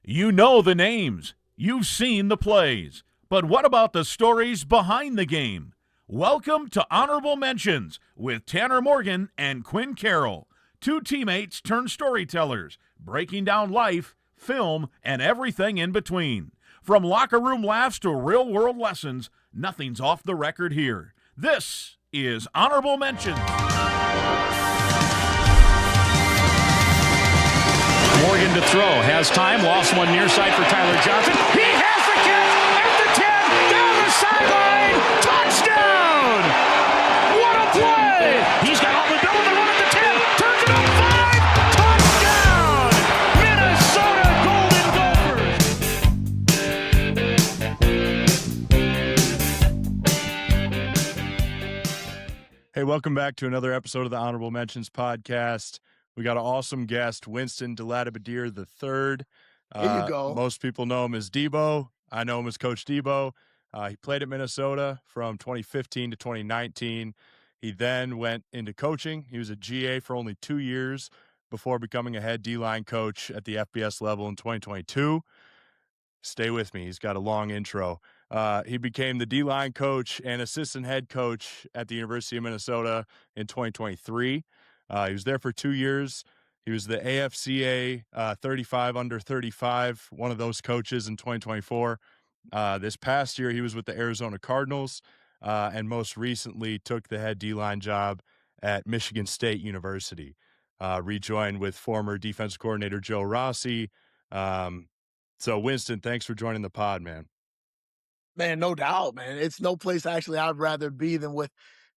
You know the names, you've seen the plays, but what about the stories behind the game? Welcome to Honorable Mentions with Tanner Morgan and Quinn Carroll, two teammates turned storytellers, breaking down life, film, and everything in between. From locker room laughs to real world lessons, nothing's off the record here. This is Honorable Mentions. Morgan to throw, has time, lost one near side for Tyler Johnson. He has the catch at the 10, down the sideline, touchdown! What a play! He's got all the double, the one at the 10, turns it up 5, touchdown! Minnesota Golden Gophers! Hey, welcome back to another episode of the Honorable Mentions podcast. We got an awesome guest, Winston DeLattiboudere III. Here you go. Most people know him as Debo. I know him as Coach Debo. He played at Minnesota from 2015 to 2019. He then went into coaching. He was a GA for only 2 years before becoming a head D-line coach at the FBS level in 2022. Stay with me. He's got a long intro. He became the D-line coach and assistant head coach at the University of Minnesota in 2023. He was there for 2 years. He was the AFCA 35 under 35, one of those coaches in 2024. This past year, he was with the Arizona Cardinals, and most recently took the head D-line job at Michigan State University. Rejoined with former defensive coordinator Joe Rossi. So, Winston, thanks for joining the pod, man. Man, no doubt, man. It's no place actually I'd rather be than with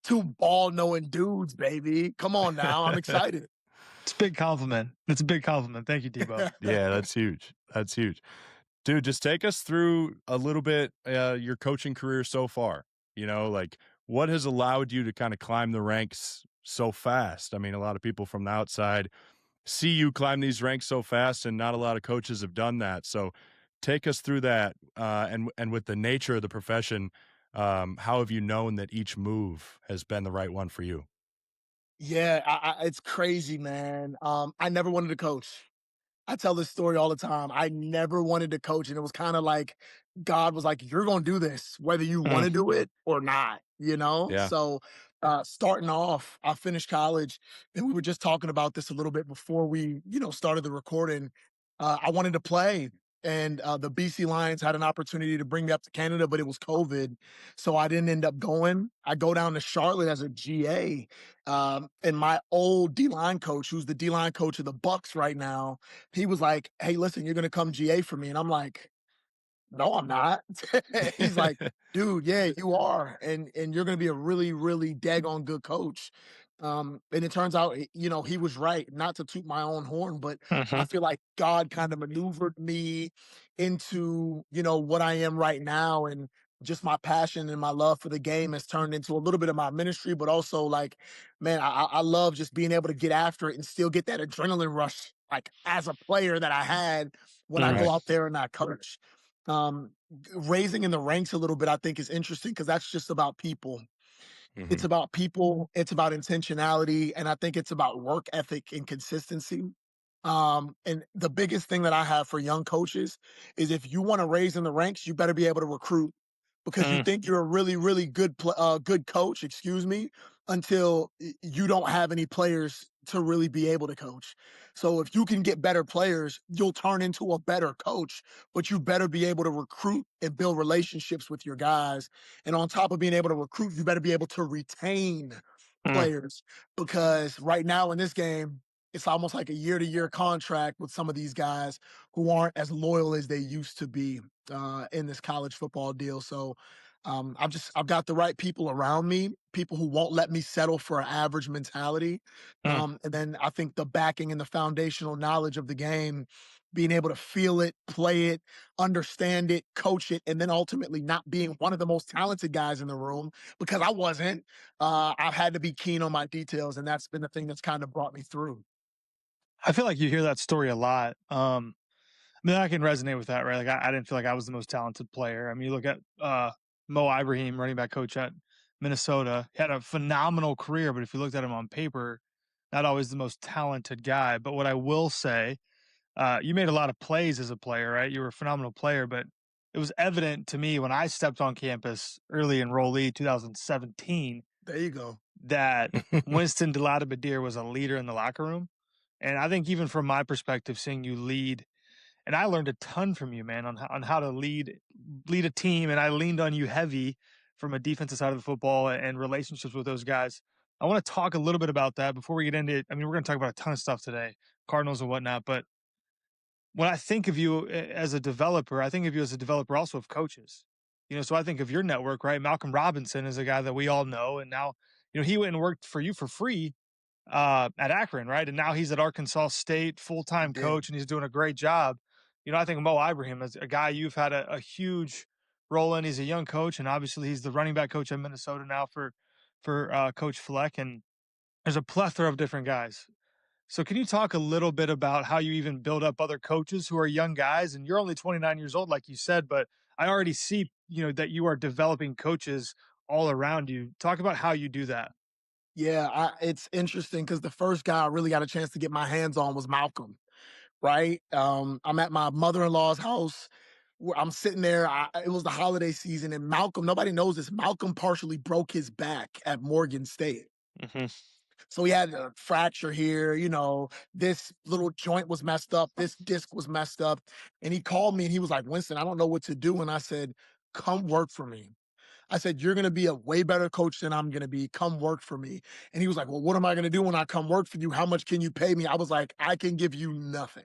two ball-knowing dudes, baby. Come on now. I'm excited. It's a big compliment. It's a big compliment. Thank you, Debo. Yeah, that's huge. That's huge. Dude, just take us through a little bit your coaching career so far. You know, like what has allowed you to kind of climb the ranks so fast? I mean, a lot of people from the outside see you climb these ranks so fast, and not a lot of coaches have done that. So take us through that. And with the nature of the profession, how have you known that each move has been the right one for you? Yeah, it's crazy, man. I never wanted to coach. I tell this story all the time. I never wanted to coach, and it was kind of like God was like, "You're going to do this, whether you want to do it or not." You know. Yeah. So, starting off, I finished college, and we were just talking about this a little bit before we, started the recording. I wanted to play, and the BC Lions had an opportunity to bring me up to Canada, but it was COVID, so I didn't end up going. I go down to Charlotte as a GA, and my old D-line coach, who's the D-line coach of the Bucks right now, he was like, "Hey, listen, you're gonna come GA for me," and I'm like, "No, I'm not." He's like, "Dude, yeah, you are, and you're gonna be a really, really daggone good coach." And it turns out, he was right. Not to toot my own horn, but I feel like God kind of maneuvered me into, what I am right now, and just my passion and my love for the game has turned into a little bit of my ministry, but also like, man, I love just being able to get after it and still get that adrenaline rush, like as a player that I had when I go out there and I coach. Raising in the ranks a little bit, I think is interesting because that's just about people. It's about people, it's about intentionality, and I think it's about work ethic and consistency. And the biggest thing that I have for young coaches is if you want to raise in the ranks, you better be able to recruit because you think you're a really, really good coach, excuse me, until you don't have any players to really be able to coach. So if you can get better players, you'll turn into a better coach, but you better be able to recruit and build relationships with your guys. And on top of being able to recruit, you better be able to retain players because right now in this game, it's almost like a year-to-year contract with some of these guys who aren't as loyal as they used to be in this college football deal. So I've got the right people around me, people who won't let me settle for an average mentality. And then I think the backing and the foundational knowledge of the game, being able to feel it, play it, understand it, coach it, and then ultimately not being one of the most talented guys in the room because I wasn't. I've had to be keen on my details, and that's been the thing that's kind of brought me through. I feel like you hear that story a lot. I mean, I can resonate with that, right? Like, I didn't feel like I was the most talented player. I mean, you look at Mo Ibrahim, running back coach at Minnesota. He had a phenomenal career, but if you looked at him on paper, not always the most talented guy. But what I will say You made a lot of plays as a player, right? You were a phenomenal player, but it was evident to me when I stepped on campus early enrollee 2017 There you go. that Winston DeLattiboudere was a leader in the locker room. And I think even from my perspective, seeing you lead, and I learned a ton from you, man, on how to lead a team, and I leaned on you heavy from a defensive side of the football and relationships with those guys. I want to talk a little bit about that before we get into it. I mean, we're going to talk about a ton of stuff today, Cardinals and whatnot, but when I think of you as a developer, I think of you as a developer also of coaches. So I think of your network, right? Malcolm Robinson is a guy that we all know, and now he went and worked for you for free at Akron, right? And now he's at Arkansas State, He full-time did. coach, and he's doing a great job. I think Mo Ibrahim is a guy you've had a huge role in. He's a young coach, and obviously he's the running back coach in Minnesota now for Coach Fleck. And there's a plethora of different guys. So can you talk a little bit about how you even build up other coaches who are young guys? And you're only 29 years old, like you said, but I already see, that you are developing coaches all around you. Talk about how you do that. Yeah, it's interesting because the first guy I really got a chance to get my hands on was Malcolm, right? I'm at my mother-in-law's house where I'm sitting there. It was the holiday season, and Malcolm, nobody knows this, Malcolm partially broke his back at Morgan State. Mm-hmm. So he had a fracture here, this little joint was messed up, this disc was messed up. And he called me and he was like, Winston, I don't know what to do. And I said, come work for me. I said, you're going to be a way better coach than I'm going to be. Come work for me. And he was like, well, what am I going to do when I come work for you? How much can you pay me? I was like, I can give you nothing.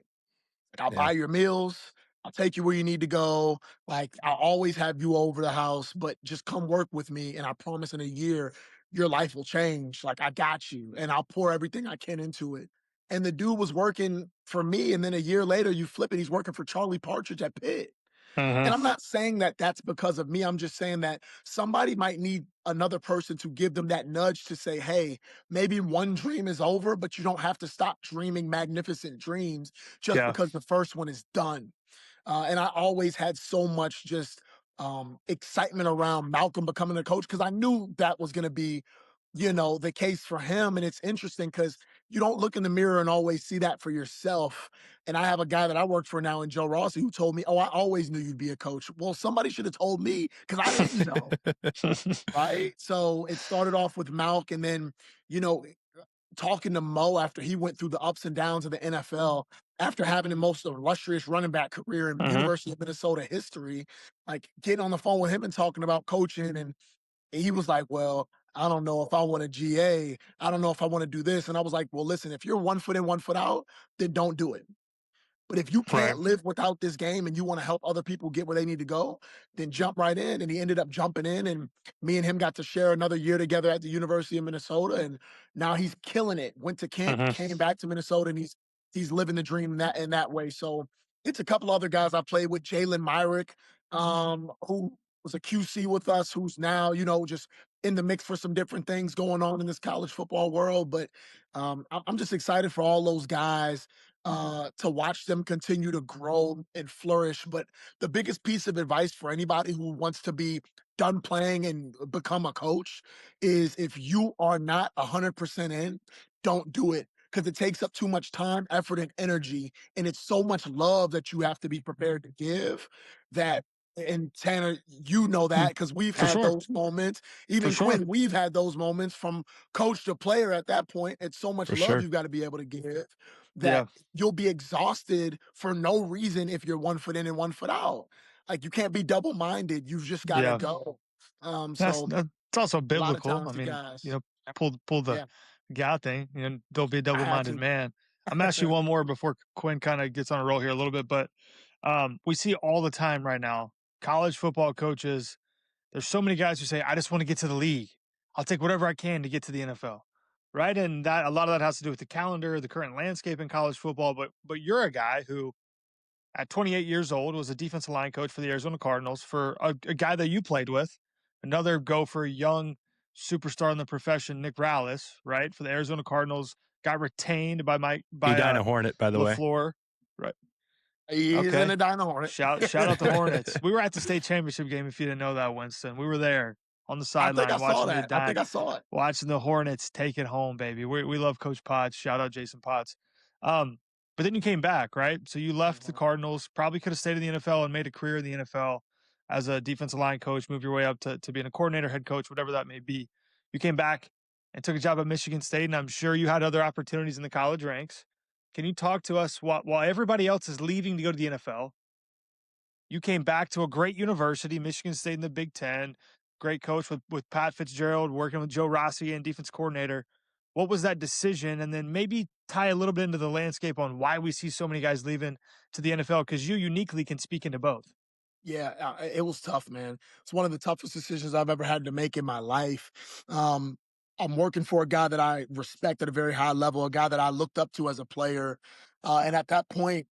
Like, I'll buy your meals. I'll take you where you need to go. Like, I'll always have you over the house, but just come work with me. And I promise in a year, your life will change. Like, I got you. And I'll pour everything I can into it. And the dude was working for me. And then a year later, you flip it, he's working for Charlie Partridge at Pitt. And I'm not saying that that's because of me. I'm just saying that somebody might need another person to give them that nudge to say, hey, maybe one dream is over, but you don't have to stop dreaming magnificent dreams just Yeah. because the first one is done. And I always had so much just excitement around Malcolm becoming a coach because I knew that was going to be, the case for him. And it's interesting because you don't look in the mirror and always see that for yourself. And I have a guy that I work for now in Joe Rossi who told me, oh, I always knew you'd be a coach. Well, somebody should have told me because I didn't know. Right. So it started off with Malk and then, you know, talking to Mo after he went through the ups and downs of the NFL, after having the most illustrious running back career in University of Minnesota history, like getting on the phone with him and talking about coaching. And he was like, well, I don't know if I want a GA. I don't know if I want to do this. And I was like, well, listen, if you're 1 foot in, 1 foot out, then don't do it. But if you Right. can't live without this game and you want to help other people get where they need to go, then jump right in. And he ended up jumping in, and me and him got to share another year together at the University of Minnesota. And now he's killing it. Went to camp, came back to Minnesota, and he's living the dream in that way. So it's a couple other guys I played with, Jalen Myrick, who was a QC with us, who's now, just in the mix for some different things going on in this college football world. But I'm just excited for all those guys to watch them continue to grow and flourish. But the biggest piece of advice for anybody who wants to be done playing and become a coach is if you are not 100% in, don't do it because it takes up too much time, effort, and energy. And it's so much love that you have to be prepared to give that. And Tanner, you know that because we've For had sure. those moments. Even sure. Quinn, we've had those moments from coach to player at that point. It's so much For love sure. you've got to be able to give that Yeah. you'll be exhausted for no reason if you're 1 foot in and 1 foot out. Like you can't be double-minded. You've just got to Yeah. go. That's also A lot of biblical. I talented mean, guys. pull the Yeah, God thing, don't be a I had double-minded to. man. I'm gonna ask you one more before Quinn kind of gets on a roll here a little bit, but we see all the time right now, college football coaches. There's so many guys who say, "I just want to get to the league. I'll take whatever I can to get to the NFL." Right, and that a lot of that has to do with the calendar, the current landscape in college football. But you're a guy who, at 28 years old, was a defensive line coach for the Arizona Cardinals for a guy that you played with, another Gopher, young superstar in the profession, Nick Rallis, right, for the Arizona Cardinals, got retained by Edina Hornet, by the way. LaFleur, right? He is Okay. in the Dino Hornet. Shout out to Hornets. We were at the state championship game. If you didn't know that, Winston, we were there on the I think I sideline saw watching the that. I think I saw it. watching the Hornets take it home, baby. We love Coach Potts. Shout out Jason Potts. But but then you came back, right? So you left the Cardinals, probably could have stayed in the NFL and made a career in the NFL as a defensive line coach, move your way up to being a coordinator, head coach, whatever that may be. You came back and took a job at Michigan State, and I'm sure you had other opportunities in the college ranks. Can you talk to us while everybody else is leaving to go to the NFL? You came back to a great university, Michigan State in the Big Ten, great coach with Pat Fitzgerald, working with Joe Rossi and defense coordinator. What was that decision? And then maybe tie a little bit into the landscape on why we see so many guys leaving to the NFL, because you uniquely can speak into both. Yeah, it was tough, man. It's one of the toughest decisions I've ever had to make in my life. I'm working for a guy that I respect at a very high level, a guy that I looked up to as a player. And at that point,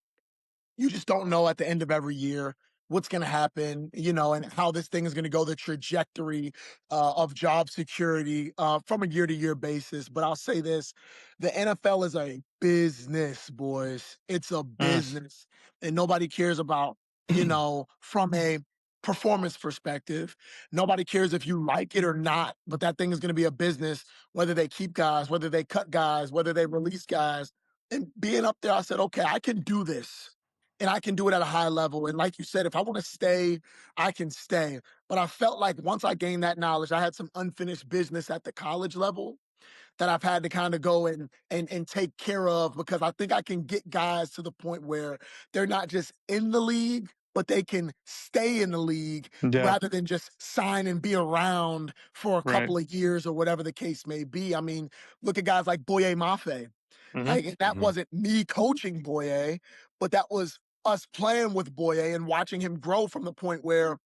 you just don't know at the end of every year what's going to happen, and how this thing is going to go, the trajectory of job security from a year to year basis. But I'll say this, the NFL is a business, boys. It's a business. And nobody cares about, from a performance perspective. Nobody cares if you like it or not, but that thing is going to be a business, whether they keep guys, whether they cut guys, whether they release guys. And being up there, I said, okay, I can do this and I can do it at a high level. And like you said, if I want to stay, I can stay. But I felt like once I gained that knowledge, I had some unfinished business at the college level that I've had to kind of go and take care of, because I think I can get guys to the point where they're not just in the league, but they can stay in the league Yeah, rather than just sign and be around for a right. couple of years or whatever the case may be. I mean, look at guys like Boye Mafe. Like, and that wasn't me coaching Boye, but that was us playing with Boye and watching him grow from the point where,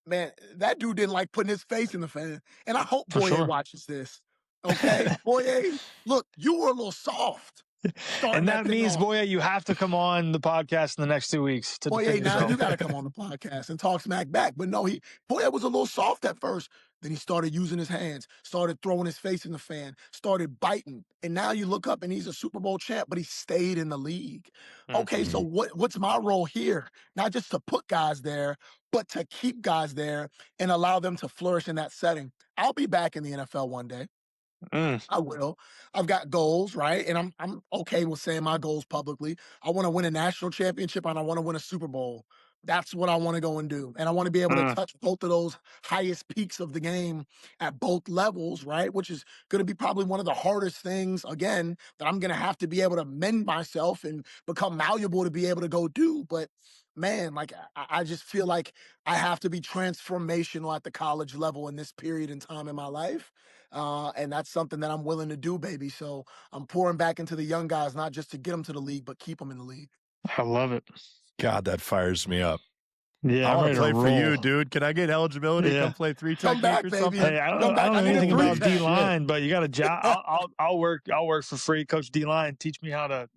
man, that dude didn't like putting his face in the fan. And I hope For Boye sure. watches this. Okay, Boye, look, you were a little soft starting And that that thing means, off. Boye, you have to come on the podcast in the next 2 weeks to Boye, defend now yourself. you got to come on the podcast and talk smack back. But no, Boye was a little soft at first. Then he started using his hands, started throwing his face in the fan, started biting. And now you look up and he's a Super Bowl champ, but he stayed in the league. Okay, so what's my role here? Not just to put guys there, but to keep guys there and allow them to flourish in that setting. I'll be back in the NFL one day. I will. I've got goals, right? And I'm okay with saying my goals publicly. I want to win a national championship and I want to win a Super Bowl. That's what I want to go and do. And I want to be able to touch both of those highest peaks of the game at both levels, right? Which is going to be probably one of the hardest things, again, that I'm going to have to be able to mend myself and become malleable to be able to go do. But man, like, I just feel like I have to be transformational at the college level in this period in time in my life. And that's something that I'm willing to do, baby. So I'm pouring back into the young guys, not just to get them to the league, but keep them in the league. I love it. God, that fires me up. Yeah, I I'm want to ready play for you, roll. dude. Can I get eligibility? Yeah. Come play three Come technique back, or baby. something? Hey, I Come don't back. know I need a anything about three. D line, but you got a job. I'll work for free. Coach D line, teach me how to.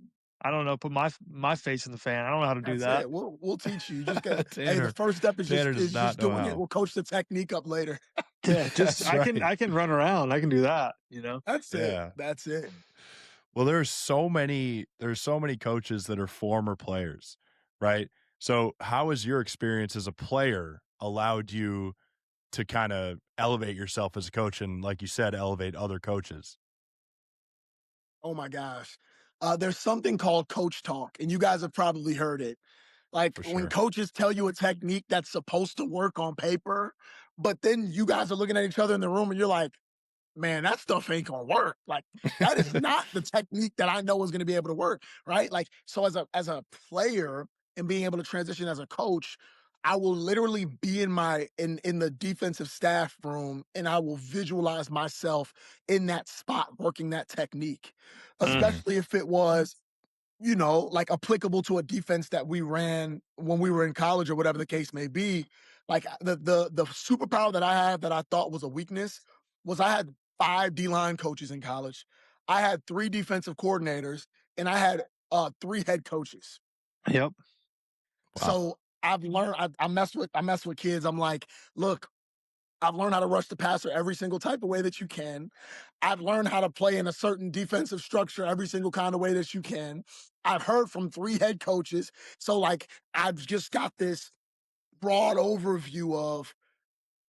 I don't know. Put my face in the fan. I don't know how to do That's that. it. We'll teach you. You just got hey, the Tanner- first step is Tanner does just not know doing how. it. We'll coach the technique up later. Yeah, just That's I can run around. I can do that. That's it. Yeah. That's it. Well, there's so many coaches that are former players, right? So how has your experience as a player allowed you to kind of elevate yourself as a coach and, like you said, elevate other coaches? Oh my gosh. There's something called coach talk, and you guys have probably heard it. Like For when sure. coaches tell you a technique that's supposed to work on paper, but then you guys are looking at each other in the room and you're like, man, that stuff ain't gonna work. Like that is not the technique that I know is gonna be able to work, right? Like so as a player and being able to transition as a coach, I will literally be in the defensive staff room and I will visualize myself in that spot working that technique, especially if it was like applicable to a defense that we ran when we were in college or whatever the case may be. Like the superpower that I had that I thought was a weakness was I had 5 D-line coaches in college. I had 3 defensive coordinators and I had 3 head coaches. Yep. Wow. So I've learned I mess with kids. I'm like, look, I've learned how to rush the passer every single type of way that you can. I've learned how to play in a certain defensive structure every single kind of way that you can. I've heard from 3 head coaches. So like I've just got this broad overview of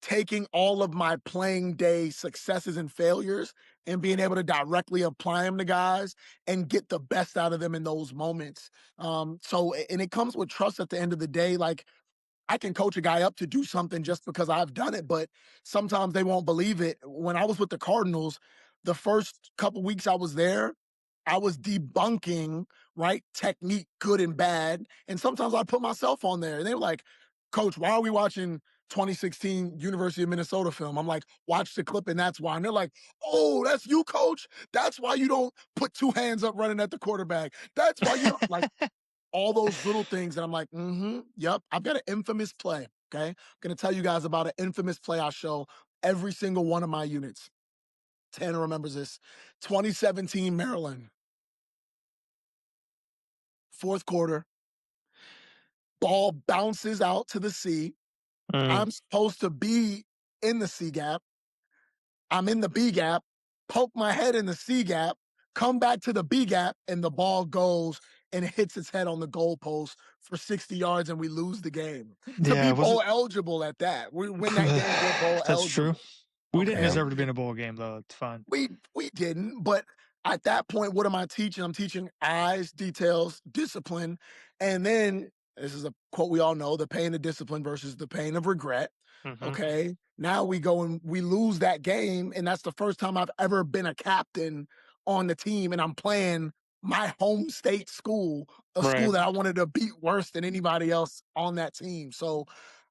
taking all of my playing day successes and failures and being able to directly apply them to guys and get the best out of them in those moments. And it comes with trust at the end of the day. Like, I can coach a guy up to do something just because I've done it, but sometimes they won't believe it. When I was with the Cardinals, the first couple weeks I was there, I was debunking, right, technique, good and bad. And sometimes I put myself on there. And they were like, Coach, why are we watching 2016 University of Minnesota film? I'm like, watch the clip and that's why. And they're like, oh, that's you, Coach? That's why you don't put two hands up running at the quarterback. That's why you don't like all those little things. And I'm like, yep, I've got an infamous play. Okay. I'm going to tell you guys about an infamous play I show every single one of my units. Tanner remembers this. 2017 Maryland, fourth quarter, ball bounces out to the C. I'm supposed to be in the C gap. I'm in the B gap, poke my head in the C gap, come back to the B gap, and the ball goes and hits its head on the goalpost for 60 yards, and we lose the game. To be bowl eligible at that. We win that game, we're bowl That's eligible. true. We didn't Okay? deserve to be in a bowl game, though. It's fine. We didn't, but at that point, what am I teaching? I'm teaching eyes, details, discipline, and then this is a quote we all know: the pain of discipline versus the pain of regret. Okay, now we go and we lose that game, and that's the first time I've ever been a captain on the team, and I'm playing my home state school, a school that I wanted to beat worse than anybody else on that team. So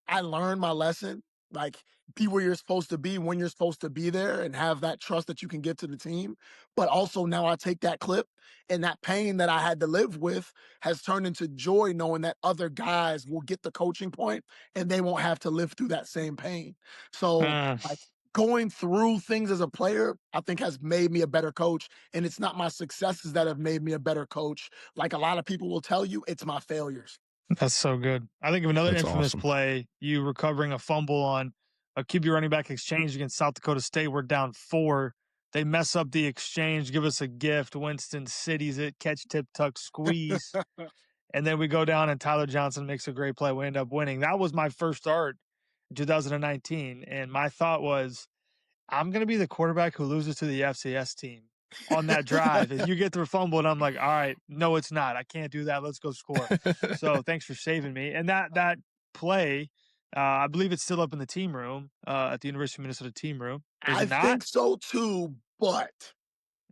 I learned my lesson. Like, be where you're supposed to be when you're supposed to be there and have that trust that you can give to the team. But also now I take that clip and that pain that I had to live with has turned into joy, knowing that other guys will get the coaching point and they won't have to live through that same pain. So like, going through things as a player, I think has made me a better coach. And it's not my successes that have made me a better coach. Like a lot of people will tell you, it's my failures. That's so good. I think of another infamous play, you recovering a fumble on a QB running back exchange against South Dakota State. We're down 4. They mess up the exchange, give us a gift. Winston cities it, catch, tip, tuck, squeeze. And then we go down and Tyler Johnson makes a great play. We end up winning. That was my first start in 2019. And my thought was, I'm going to be the quarterback who loses to the FCS team on that drive. And you get the fumble, and I'm like, all right, no, it's not. I can't do that. Let's go score. So thanks for saving me. And that play, I believe it's still up in the team room at the University of Minnesota team room. I think so too, but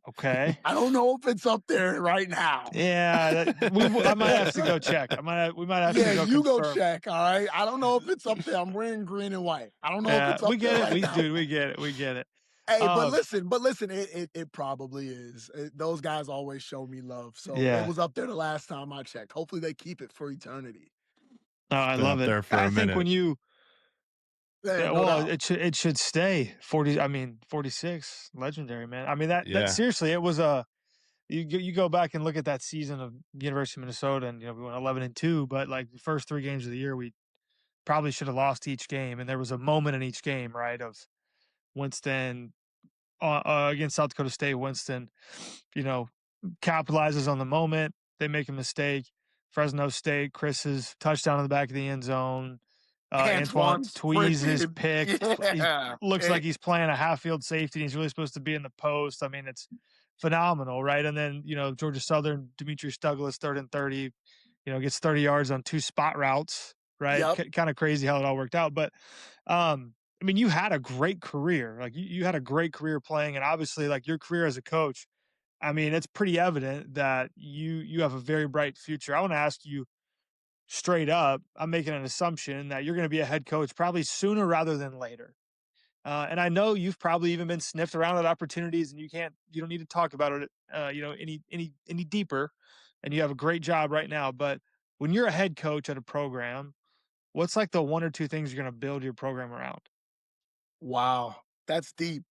okay, I don't know if it's up there right now. Yeah, I might have to go check. We might have to go. Yeah, you confirm. go check. All right. I don't know if it's up there. I'm wearing green and white. I don't know if it's up we get there it. right now. Dude, we get it. We get it. Hey, but listen, it probably is. Those guys always show me love. So it was up there the last time I checked. Hopefully they keep it for eternity. Oh, I love it. I think when you it should stay 40. I mean 46, legendary, man. I mean that seriously, it was a you go back and look at that season of University of Minnesota, and we went 11-2, but like the first 3 games of the year, we probably should have lost each game, and there was a moment in each game, right, of Winston against South Dakota State. Winston, capitalizes on the moment. They make a mistake. Fresno State, Chris's touchdown in the back of the end zone. Antoine tweezes his pick. He looks like he's playing a half-field safety. And he's really supposed to be in the post. I mean, it's phenomenal, right? And then, Georgia Southern, Demetrius Douglas, 3rd and 30, gets 30 yards on 2 spot routes, right? Yep. Kind of crazy how it all worked out. But, I mean, you had a great career. Like, you had a great career playing. And obviously, like, your career as a coach, I mean, it's pretty evident that you have a very bright future. I want to ask you straight up, I'm making an assumption that you're going to be a head coach probably sooner rather than later. And I know you've probably even been sniffed around at opportunities, and you don't need to talk about it, any deeper. And you have a great job right now. But when you're a head coach at a program, what's like the 1 or 2 things you're going to build your program around? Wow, that's deep.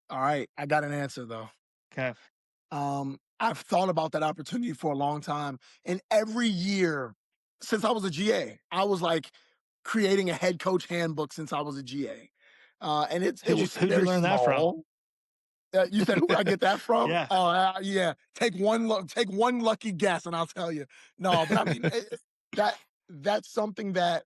All right, I got an answer though. Okay. I've thought about that opportunity for a long time, and every year since I was a GA, I was like creating a head coach handbook since I was a GA. And who'd you learn that from? You said who I get that from? Yeah. Yeah. Take one lucky guess, and I'll tell you. No, but I mean that's something that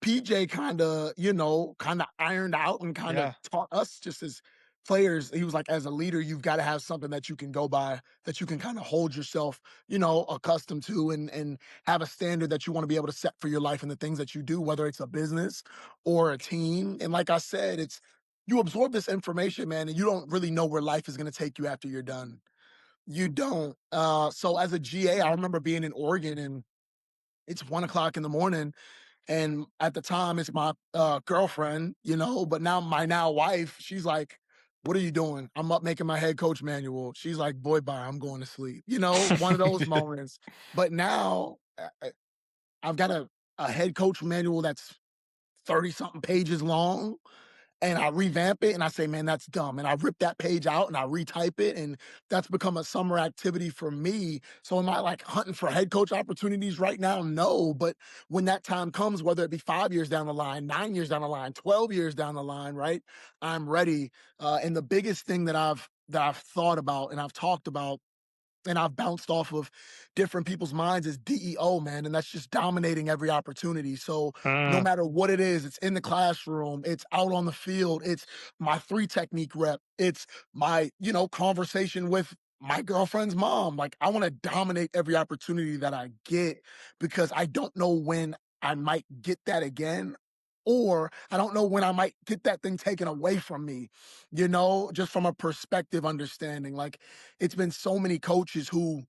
PJ kind of ironed out and kind of Yeah. taught us just as players. He was like, as a leader, you've got to have something that you can go by, that you can kind of hold yourself, accustomed to, and have a standard that you want to be able to set for your life and the things that you do, whether it's a business or a team. And like I said, it's you absorb this information, man, and you don't really know where life is going to take you after you're done. You don't. So as a GA, I remember being in Oregon and it's 1 o'clock in the morning. And at the time, it's my girlfriend, but now my now wife, she's like, "What are you doing?" I'm up making my head coach manual. She's like, "Boy, bye, I'm going to sleep." One of those moments. But now I've got a head coach manual that's 30 something pages long, and I revamp it and I say, "Man, that's dumb." And I rip that page out and I retype it. And that's become a summer activity for me. So am I like hunting for head coach opportunities right now? No. But when that time comes, whether it be 5 years down the line, 9 years down the line, 12 years down the line, right? I'm ready. And the biggest thing that I've thought about and I've talked about and I've bounced off of different people's minds is DEO, man. And that's just dominating every opportunity. So no Mm, matter what it is, it's in the classroom, it's out on the field, it's my 3 technique rep, it's my, conversation with my girlfriend's mom. Like I want to dominate every opportunity that I get because I don't know when I might get that again. Or I don't know when I might get that thing taken away from me, just from a perspective understanding. Like it's been so many coaches who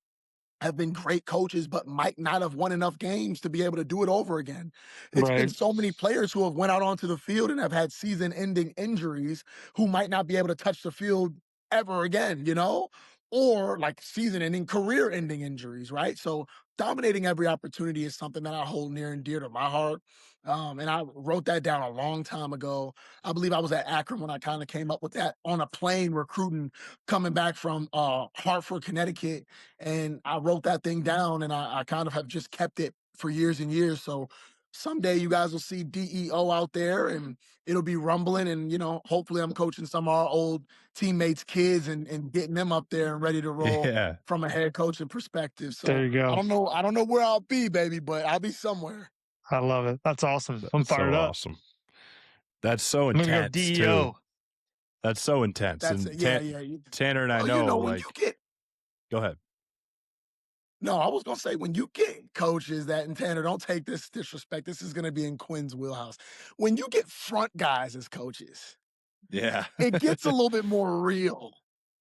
have been great coaches, but might not have won enough games to be able to do it over again. It's been right. so many players who have went out onto the field and have had season-ending injuries who might not be able to touch the field ever again, or like season-ending, career-ending injuries, right? So dominating every opportunity is something that I hold near and dear to my heart. And I wrote that down a long time ago. I believe I was at Akron when I kind of came up with that on a plane recruiting coming back from Hartford, Connecticut, and I wrote that thing down and I kind of have just kept it for years and years. So someday you guys will see DEO out there and it'll be rumbling. And, hopefully I'm coaching some of our old teammates' kids and getting them up there and ready to roll Yeah, from a head coaching perspective. There So you I go. don't know. I don't know where I'll be, baby, but I'll be somewhere. I love it. That's awesome. I'm that's so fired up. awesome. That's so I'm gonna go intense too. DEO. That's so intense. That's it. And Yeah, yeah. Tanner and I Well, know, when you like, get go ahead. no, I was gonna say when you get coaches that and Tanner, don't take this disrespect. This is gonna be in Quinn's wheelhouse. When you get front guys as coaches, Yeah, it gets a little bit more real.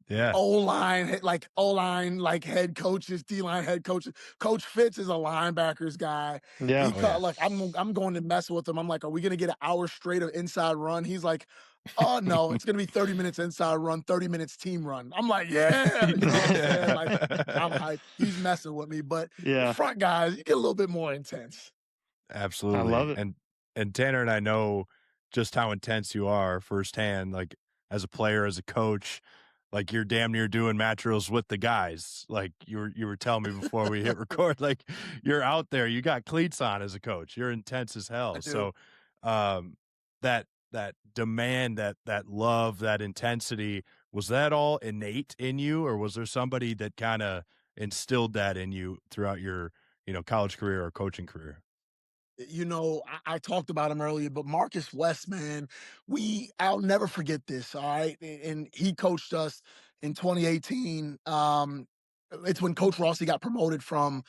yeah, O-line, like head coaches, D-line head coaches. Coach Fitz is a linebackers guy. Yeah. He oh cut yeah. like I'm going to mess with him. I'm like, are we gonna get an hour straight of inside run? He's like, oh no, it's gonna be 30 minutes inside run, 30 minutes team run. I'm like, yeah, you know what I'm saying? Like, I'm hyped. He's messing with me, but the Yeah. front guys, you get a little bit more intense. I love Absolutely. it. And Tanner and I know just how intense you are firsthand, like as a player, as a coach, like you're damn near doing match drills with the guys. Like you were telling me before we hit record, like you're out there, you got cleats on as a coach. You're intense as I hell. do. So that demand, that love, that intensity, was that all innate in you, or was there somebody that kind of instilled that in you throughout your, college career or coaching career? I talked about him earlier, but Marcus West, man, I'll never forget this. All right. And he coached us in 2018. It's when Coach Rossi got promoted from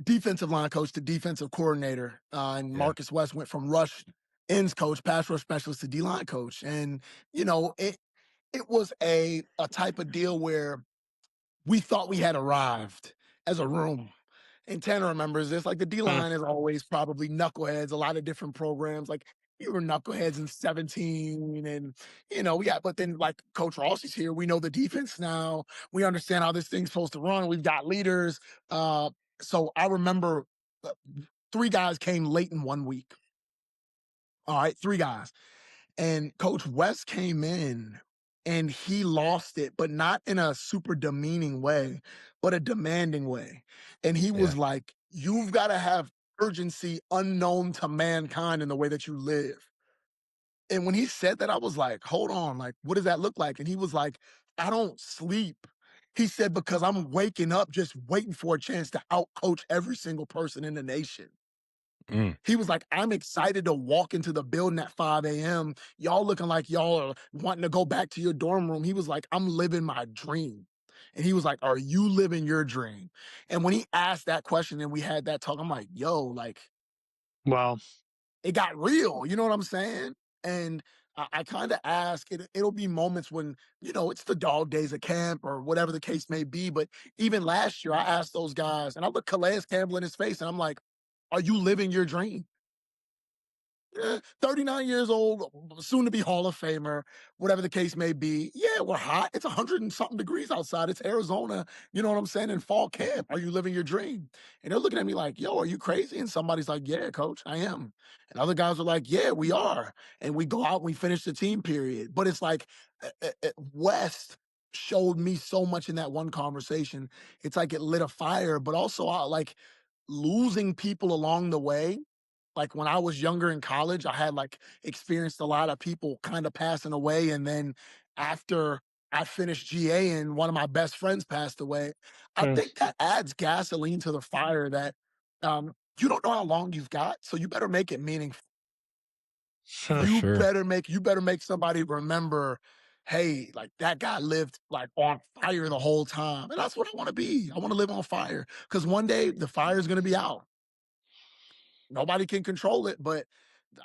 defensive line coach to defensive coordinator. And Yeah. Marcus West went from rush ends coach, pass rush specialist to D line coach. And, it was a type of deal where we thought we had arrived as a room. And Tanner remembers this. Like the D Mm, line is always probably knuckleheads, a lot of different programs. Like you were knuckleheads in 17, and yeah, but then like Coach Rossi's here. We know the defense now. We understand how this thing's supposed to run. We've got leaders. So I remember 3 guys came late in one week. All right, 3 guys. And Coach West came in and he lost it, but not in a super demeaning way, but a demanding way. And he Yeah. was like, you've got to have urgency unknown to mankind in the way that you live. And when he said that, I was like, hold on, like, what does that look like? And he was like, I don't sleep. He said, because I'm waking up just waiting for a chance to outcoach every single person in the nation. He was like, I'm excited to walk into the building at 5 a.m. Y'all looking like y'all are wanting to go back to your dorm room. He was like, I'm living my dream. And he was like, are you living your dream? And when he asked that question and we had that talk, I'm like, yo, like, Wow. it got real. You know what I'm saying? And I kind of ask, it'll be moments when, it's the dog days of camp or whatever the case may be. But even last year, I asked those guys and I looked Calais Campbell in his face and I'm like, are you living your dream? 39 years old, soon to be Hall of Famer, whatever the case may be. Yeah, we're hot. It's 100 and something degrees outside. It's Arizona. You know what I'm saying? In fall camp. Are you living your dream? And they're looking at me like, yo, are you crazy? And somebody's like, yeah, coach, I am. And other guys are like, yeah, we are. And we go out and we finish the team period. But it's like West showed me so much in that one conversation. It's like it lit a fire, but also like losing people along the way. Like when I was younger in college, I had like experienced a lot of people kind of passing away. And then after I finished GA and one of my best friends passed away, I think that adds gasoline to the fire that you don't know how long you've got. So you better make it meaningful. You better make somebody remember, hey, like that guy lived like on fire the whole time. And that's what I want to be. I want to live on fire because one day the fire is going to be out. Nobody can control it, but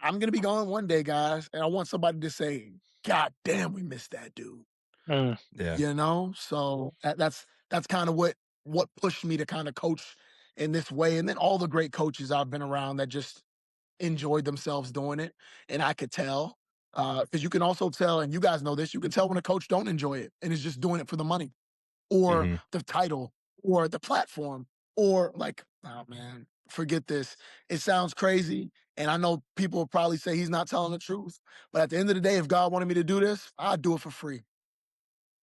I'm gonna be gone one day, guys, and I want somebody to say, "God damn, we missed that dude." Yeah. So that's kind of what pushed me to kind of coach in this way, and then all the great coaches I've been around that just enjoyed themselves doing it, and I could tell because you can also tell, and you guys know this, you can tell when a coach don't enjoy it and is just doing it for the money or Mm-hmm. the title or the platform or like, oh man, forget this. It sounds crazy. And I know people will probably say he's not telling the truth. But at the end of the day, if God wanted me to do this, I'd do it for free.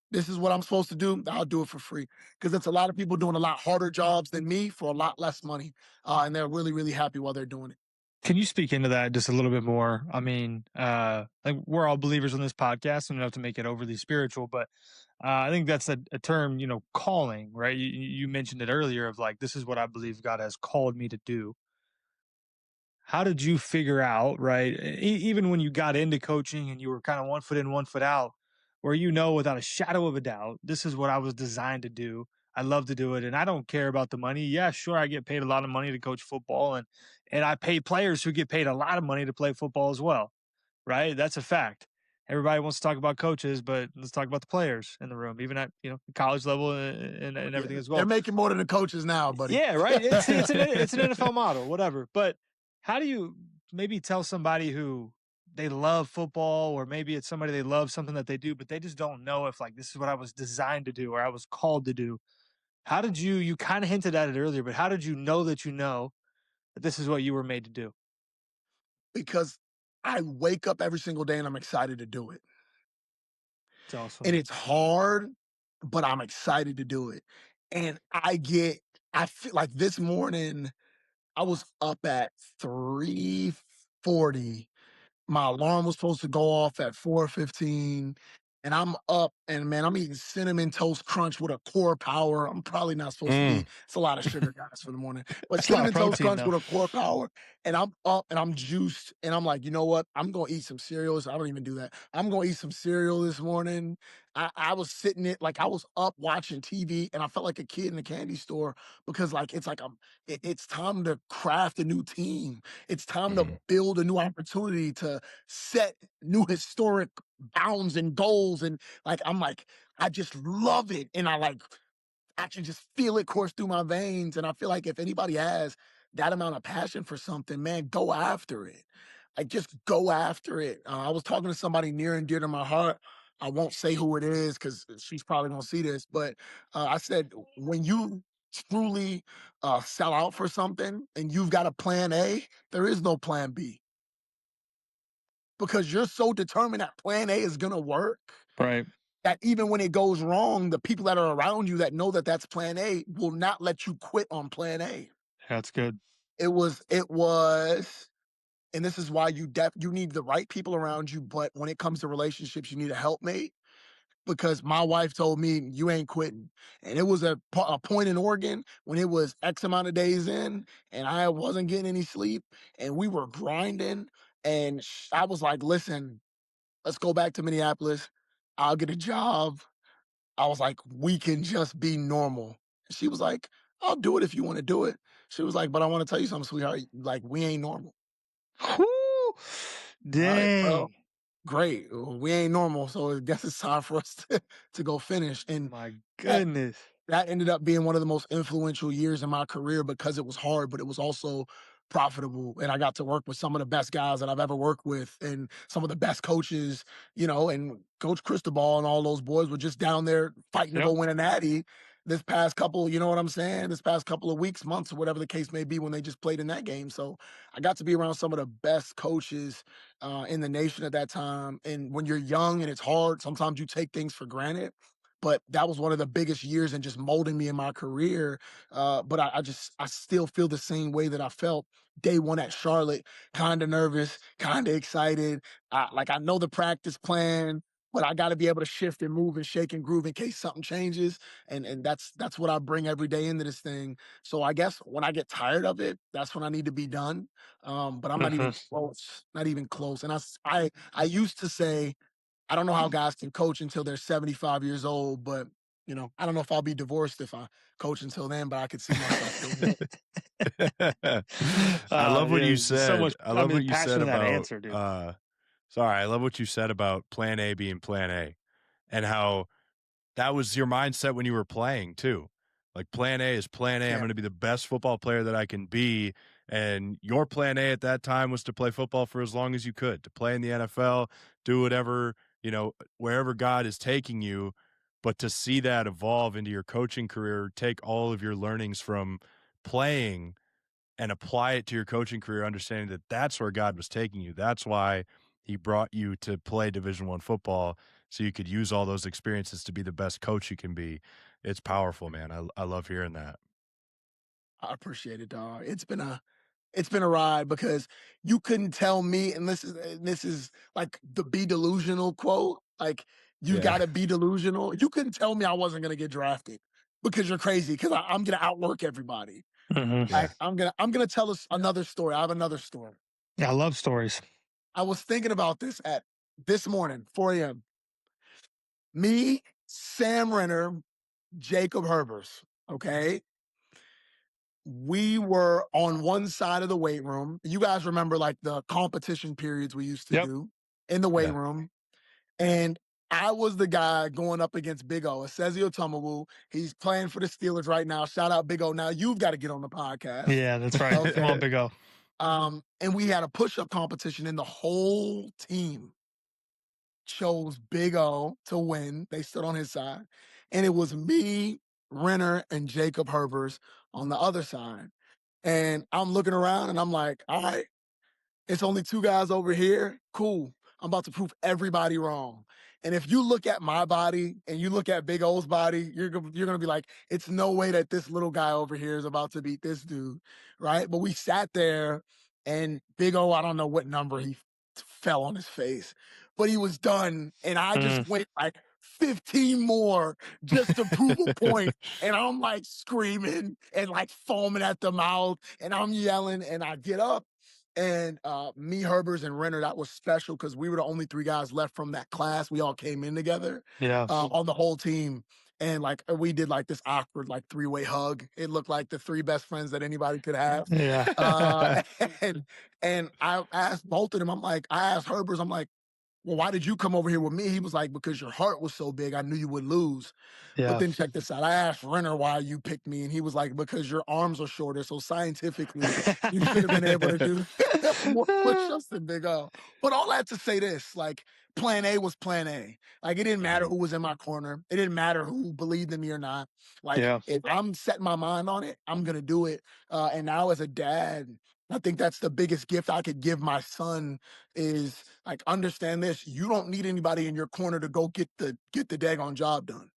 This is what I'm supposed to do. I'll do it for free. Because it's a lot of people doing a lot harder jobs than me for a lot less money. And they're really, really happy while they're doing it. Can you speak into that just a little bit more? I mean, like we're all believers on this podcast, and we don't have to make it overly spiritual, but I think that's a term, calling, right? You mentioned it earlier of like, this is what I believe God has called me to do. How did you figure out, right? Even when you got into coaching and you were kind of 1 foot in, 1 foot out, where without a shadow of a doubt, this is what I was designed to do. I love to do it, and I don't care about the money. Yeah, sure, I get paid a lot of money to coach football, and I pay players who get paid a lot of money to play football as well, right? That's a fact. Everybody wants to talk about coaches, but let's talk about the players in the room, even at college level and everything as well. They're making more than the coaches now, buddy. Yeah, right. It's an NFL model, whatever. But how do you maybe tell somebody who they love football, or maybe it's somebody they love something that they do, but they just don't know if like this is what I was designed to do or I was called to do? How did you kind of hinted at it earlier, but how did you know that this is what you were made to do? Because I wake up every single day and I'm excited to do it. It's awesome. And it's hard, but I'm excited to do it. And I feel like this morning I was up at 3:40. My alarm was supposed to go off at 4:15. And I'm up and man, I'm eating cinnamon toast crunch with a core power. I'm probably not supposed to be. It's a lot of sugar, guys, for the morning. But That's a lot of cinnamon toast protein, crunch though. with a core power. And I'm up and I'm juiced. And I'm like, you know what? I'm gonna eat some cereals. I don't even do that. I'm gonna eat some cereal this morning. I was sitting it like I was up watching TV and I felt like a kid in a candy store because like it's like it's time to craft a new team. It's time to build a new opportunity to set new historic bounds and goals. And like, I'm like, I just love it. And I can just feel it course through my veins. And I feel like if anybody has that amount of passion for something, man, go after it. Like, just go after it. I was talking to somebody near and dear to my heart. I won't say who it is because she's probably going to see this. But I said, when you truly sell out for something and you've got a plan A, there is no plan B because you're so determined that plan A is going to work. Right. That even when it goes wrong, the people that are around you that know that that's plan A will not let you quit on plan A. That's good. It was, and this is why you need the right people around you. But when it comes to relationships, you need a helpmate. because my wife told me, "You ain't quitting." And it was a point in Oregon when it was X amount of days in, and I wasn't getting any sleep, and we were grinding. And I was like, "Listen, let's go back to Minneapolis. I'll get a job." I was like, "We can just be normal." She was like, "I'll do it if you want to do it." She was like, "But I want to tell you something, sweetheart. Like, we ain't normal." Whew. All right, well, Dang. great. Well, we ain't normal, so I guess it's time for us to go finish. And My that goodness. that ended up being one of the most influential years in my career because it was hard, but it was also profitable. And I got to work with some of the best guys that I've ever worked with and some of the best coaches, and Coach Cristobal and all those boys were just down there fighting to Yep. go win a natty this past couple, you know what I'm saying? This past couple of weeks, months, or whatever the case may be when they just played in that game. So I got to be around some of the best coaches in the nation at that time. And when you're young and it's hard, sometimes you take things for granted, but that was one of the biggest years in just molding me in my career. But I still feel the same way that I felt day one at Charlotte, kind of nervous, kind of excited. I know the practice plan, but I got to be able to shift and move and shake and groove in case something changes. And that's what I bring every day into this thing. So I guess when I get tired of it, that's when I need to be done. But I'm not even close, not even close. And I used to say, I don't know how guys can coach until they're 75 years old, but I don't know if I'll be divorced if I coach until then, but I could see myself doing it. I love what Yeah, you so said. much, I love what you passion said in that about answer, dude. sorry, I love what you said about plan A being plan A and how that was your mindset when you were playing too. Like plan A is plan A. I'm Yeah. going to be the best football player that I can be. And your plan A at that time was to play football for as long as you could, to play in the NFL, do whatever, wherever God is taking you. But to see that evolve into your coaching career, take all of your learnings from playing and apply it to your coaching career, understanding that that's where God was taking you. That's why he brought you to play Division I football, so you could use all those experiences to be the best coach you can be. It's powerful, man. I love hearing that. I appreciate it, dog. It's been a ride because you couldn't tell me, and this is like the be delusional quote. Like, you Yeah. gotta be delusional. You couldn't tell me I wasn't gonna get drafted because you're crazy, because I'm gonna outwork everybody. Mhm. Yeah. Like, I'm gonna tell us another story. I have another story. Yeah, I love stories. I was thinking about this at this morning, 4 a.m. Me, Sam Renner, Jacob Herbers. Okay. We were on one side of the weight room. You guys remember like the competition periods we used to Yep. do in the weight Yeah. room. And I was the guy going up against Big O, Asezio Tumawu. He's playing for the Steelers right now. Shout out Big O. Now you've got to get on the podcast. Yeah, that's right. Come on, Okay. Big O. And we had a push-up competition, and the whole team chose Big O to win. They stood on his side. And it was me, Renner, and Jacob Herbers on the other side. And I'm looking around and I'm like, all right, it's only two guys over here. Cool. I'm about to prove everybody wrong. And if you look at my body and you look at Big O's body, you're gonna be like, it's no way that this little guy over here is about to beat this dude, right? But we sat there, and Big O, I don't know what number he fell on his face, but he was done, and I just went like 15 more just to prove a point. And I'm like screaming and like foaming at the mouth, and I'm yelling, and I get up. And me, Herbers, and Renner, that was special because we were the only three guys left from that class. We all came in together Yeah. on the whole team. And like we did like this awkward like three-way hug. It looked like the three best friends that anybody could have. Yeah. And I asked both of them, I asked Herbers, I'm like, well, why did you come over here with me? He was like, because your heart was so big, I knew you would lose. But Yeah. then check this out. I asked Renner why you picked me, and he was like, because your arms are shorter. So scientifically, you should have been able to do more push-ups than Big O. But all that to say this, like, plan A was plan A. Like, it didn't matter who was in my corner. It didn't matter who believed in me or not. Like, Yeah. if I'm setting my mind on it, I'm going to do it. And now as a dad, I think that's the biggest gift I could give my son is like, understand this. You don't need anybody in your corner to go get the daggone job done.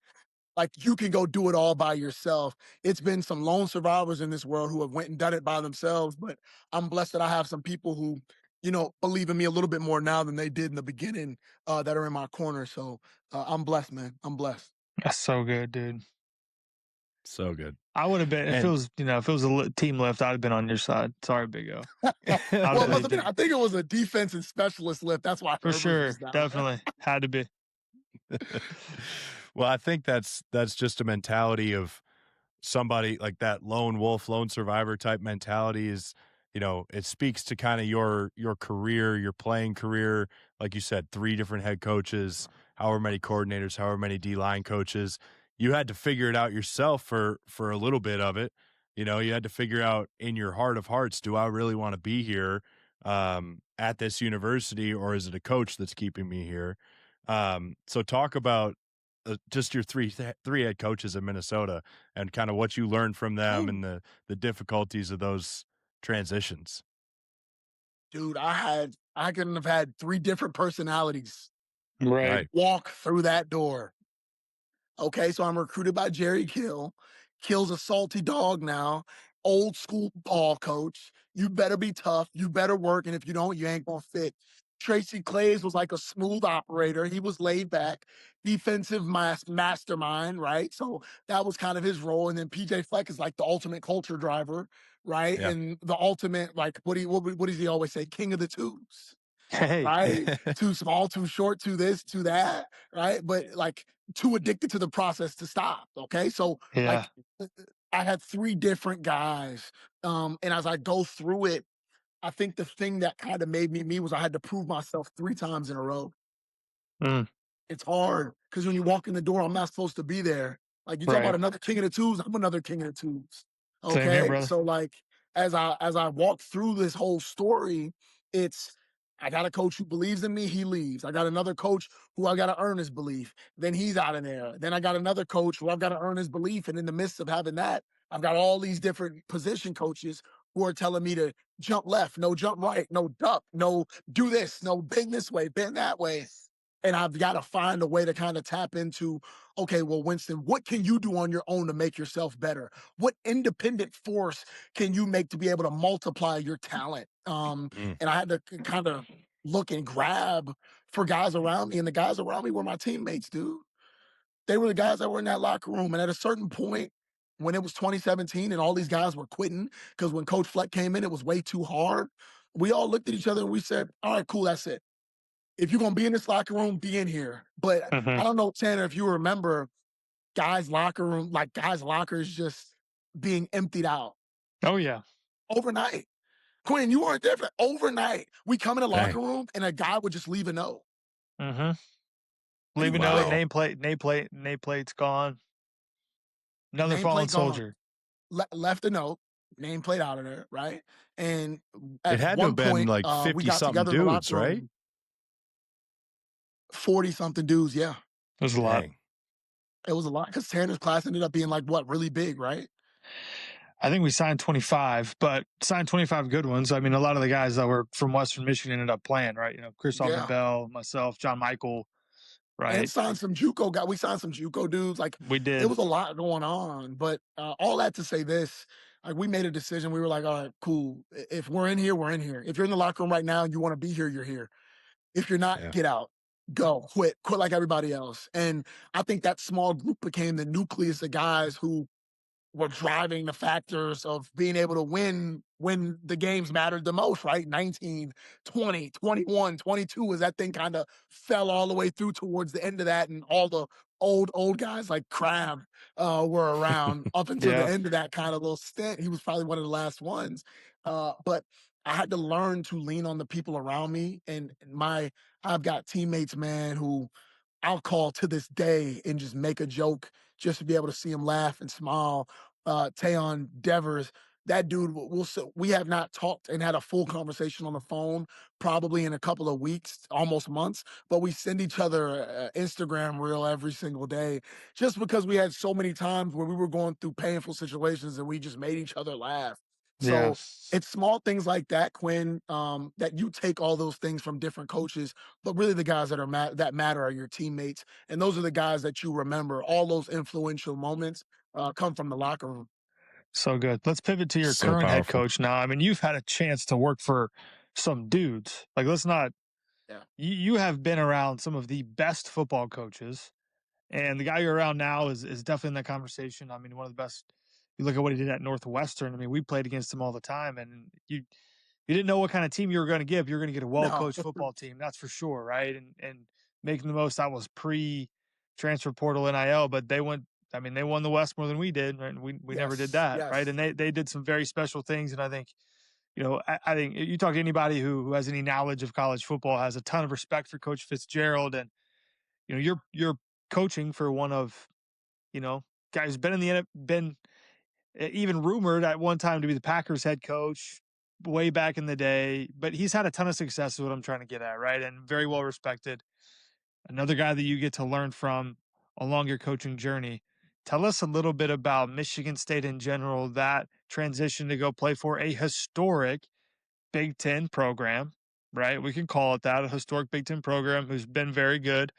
Like, you can go do it all by yourself. It's been some lone survivors in this world who have went and done it by themselves, but I'm blessed that I have some people who believe in me a little bit more now than they did in the beginning, that are in my corner. So I'm blessed, man. I'm blessed. That's so good, dude. So good. I would have been if it And was if it was a team lift, I'd have been on your side. Sorry, Big O. Well, I'd it must have have been. been I think it was a defense and specialist lift. That's why for Herbers sure. was down there. Definitely had to be. well, I think that's just a mentality of somebody like that lone wolf, lone survivor type mentality is, it speaks to kind of your career, your playing career. Like you said, 3 different head coaches, however many coordinators, however many D-line coaches. You had to figure it out yourself for a little bit of it. You had to figure out in your heart of hearts, do I really want to be here at this university, or is it a coach that's keeping me here? So talk about just your three head coaches in Minnesota and kind of what you learned from them and the difficulties of those transitions. Dude, I couldn't have had 3 different personalities Right. walk through that door. Okay, so I'm recruited by Jerry Kill. Kill's a salty dog now, old school ball coach. You better be tough. You better work, and if you don't, you ain't gonna fit. Tracy Clays was like a smooth operator. He was laid back, defensive mastermind, right? So that was kind of his role. And then PJ Fleck is like the ultimate culture driver, right? Yeah. And the ultimate, like, what does he always say? King of the twos, Hey. right? Too small, too short, too this, too that, right? But like too addicted to the process to stop. Okay. So Yeah. like I had 3 different guys. And as I go through it, I think the thing that kind of made me was I had to prove myself 3 times in a row. Mm, It's hard because when you walk in the door, I'm not supposed to be there. Like you talk about right. another king of the twos, I'm another king of the twos. Same here, Okay. brother. So like as I walk through this whole story, it's I got a coach who believes in me, he leaves. I got another coach who I gotta earn his belief. Then he's out of there. Then I got another coach who I've got to earn his belief. And in the midst of having that, I've got all these different position coaches who are telling me to jump left, no jump right, no duck, no do this, no bend this way, bend that way. And I've got to find a way to kind of tap into, okay, well, Winston, what can you do on your own to make yourself better? What independent force can you make to be able to multiply your talent? Mm. And I had to kind of look and grab for guys around me. And the guys around me were my teammates, dude. They were the guys that were in that locker room. And at a certain point, when it was 2017 and all these guys were quitting, because when Coach Fleck came in, it was way too hard. We all looked at each other and we said, all right, cool, that's it. If you're gonna be in this locker room, be in here. But I don't know, Tanner, if you remember guys' lockers just being emptied out Oh yeah. overnight. Quinn, you weren't there for overnight. We come in the Dang. locker room and a guy would just leave a note. Mm-hmm. Leave a Wow. note, nameplate's gone. Another fallen Nameplate gone. soldier. Left a note, nameplate out of there, right? And at It had to one have been point, like we 50 got something together in the dudes, locker right? room. 40 something dudes, yeah. There's a lot. Dang. It was a lot because Tanner's class ended up being like what, really big, right? I think we signed 25, but signed 25 good ones. I mean, a lot of the guys that were from Western Michigan ended up playing, right? Christopher Yeah. Bell, myself, John Michael, And right? signed some JUCO guys. We signed some JUCO dudes. Like We it did. was a lot going on. But all that to say this, like we made a decision. We were like, all right, cool. If we're in here, we're in here. If you're in the locker room right now and you want to be here, you're here. If you're not, Yeah. get out. Go. Quit like everybody else. And I think that small group became the nucleus of guys who were driving the factors of being able to win when the games mattered the most, right? 19, 20, 21, 22, as that thing kind of fell all the way through towards the end of that. And all the old guys like Crab were around up until the Yeah. end of that kind of little stint. He was probably one of the last ones. But I had to learn to lean on the people around me. And I've got teammates, man, who I'll call to this day and just make a joke just to be able to see him laugh and smile. Tayon Devers, that dude, we have not talked and had a full conversation on the phone probably in a couple of weeks, almost months, but we send each other Instagram reel every single day just because we had so many times where we were going through painful situations and we just made each other laugh. Yeah. So it's small things like that, Quinn, that you take all those things from different coaches, but really the guys that matter are your teammates, and those are the guys that you remember. All those influential moments come from the locker room. So good. Let's pivot to your So current head powerful. coach now. I mean, you've had a chance to work for some dudes. Like, let's not. Yeah. You have been around some of the best football coaches, and the guy you're around now is definitely in that conversation. I mean, one of the best. You look at what he did at Northwestern. I mean, we played against him all the time, and you didn't know what kind of team you were going to give. You're going to get a well No. coached football team, that's for sure, right? And making the most. That was pre transfer portal NIL, but they went. I mean, they won the West more than we did, right? And we never did Yes. that, right? Yes. And they did some very special things, and I think I think you talk to anybody who has any knowledge of college football has a ton of respect for Coach Fitzgerald, and you're coaching for one of guy who's been in the been even rumored at one time to be the Packers head coach way back in the day, but he's had a ton of success is what I'm trying to get at, right? And very well respected. Another guy that you get to learn from along your coaching journey. Tell us a little bit about Michigan State in general, that transition to go play for a historic Big Ten program, right? We can call it that, a historic Big Ten program who's been very good.